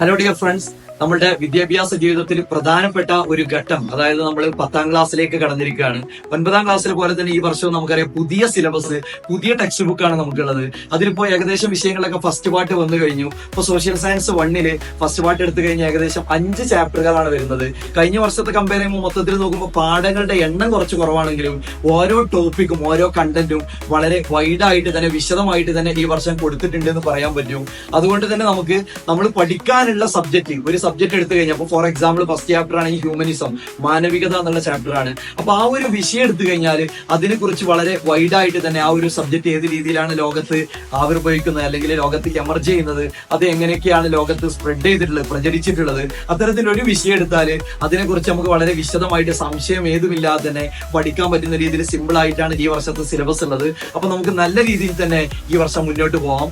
Hello dear friends, നമ്മുടെ വിദ്യാഭ്യാസ ജീവിതത്തിൽ പ്രധാനപ്പെട്ട ഒരു ഘട്ടം, അതായത് നമ്മൾ 10ാം ക്ലാസ്സിലേക്ക് കടന്നിരിക്കുകയാണ്. 9ാം ക്ലാസ്സിലെ പോലെ തന്നെ ഈ വർഷവും നമുക്കറിയാം പുതിയ സിലബസ്, പുതിയ ടെക്സ്റ്റ് ബുക്കാണ് നമുക്കുള്ളത്. അതിലിപ്പോ ഏകദേശം വിഷയങ്ങളൊക്കെ ഫസ്റ്റ് പാർട്ട് വന്നു കഴിഞ്ഞു. ഇപ്പൊ സോഷ്യൽ സയൻസ് 1 ഫസ്റ്റ് പാർട്ട് എടുത്തു കഴിഞ്ഞാൽ ഏകദേശം 5 ചാപ്റ്ററുകളാണ് വരുന്നത്. കഴിഞ്ഞ വർഷത്തെ കമ്പയർ ചെയ്യുമ്പോൾ മൊത്തത്തിൽ നോക്കുമ്പോൾ പാഠങ്ങളുടെ എണ്ണം കുറച്ച് കുറവാണെങ്കിലും ഓരോ ടോപ്പിക്കും ഓരോ കണ്ടന്റും വളരെ വൈഡായിട്ട് തന്നെ വിശദമായിട്ട് തന്നെ ഈ വർഷം കൊടുത്തിട്ടുണ്ട് എന്ന് പറയാൻ പറ്റും. അതുകൊണ്ട് തന്നെ നമ്മൾ പഠിക്കാനുള്ള സബ്ജക്ട്, ഒരു സബ്ജക്ട് എടുത്തു കഴിഞ്ഞാൽ ഫോർ എക്സാമ്പിൾ ഫസ്റ്റ് ചാപ്റ്റർ ആണ് ഈ ഹ്യൂമനിസം, മാനവികത എന്നുള്ള ചാപ്റ്റർ ആണ്. അപ്പൊ ആ ഒരു വിഷയം എടുത്തു കഴിഞ്ഞാൽ അതിനെ കുറിച്ച് വളരെ വൈഡായിട്ട് തന്നെ ആ ഒരു സബ്ജക്ട് ഏത് രീതിയിലാണ് ലോകത്ത് ആവിർഭവിക്കുന്നത്, അല്ലെങ്കിൽ ലോകത്ത് എമർജ് ചെയ്യുന്നത്, അത് എങ്ങനെയൊക്കെയാണ് ലോകത്ത് സ്പ്രെഡ് ചെയ്തിട്ടുള്ളത്, പ്രചരിച്ചിട്ടുള്ളത്, അത്തരത്തിലൊരു വിഷയം എടുത്താൽ അതിനെക്കുറിച്ച് നമുക്ക് വളരെ വിശദമായിട്ട് സംശയം ഏതുമില്ലാതെ തന്നെ പഠിക്കാൻ പറ്റുന്ന രീതിയിൽ സിമ്പിൾ ആയിട്ടാണ് ഈ വർഷത്തെ സിലബസ് ഉള്ളത്. അപ്പൊ നമുക്ക് നല്ല രീതിയിൽ തന്നെ ഈ വർഷം മുന്നോട്ട് പോകാം.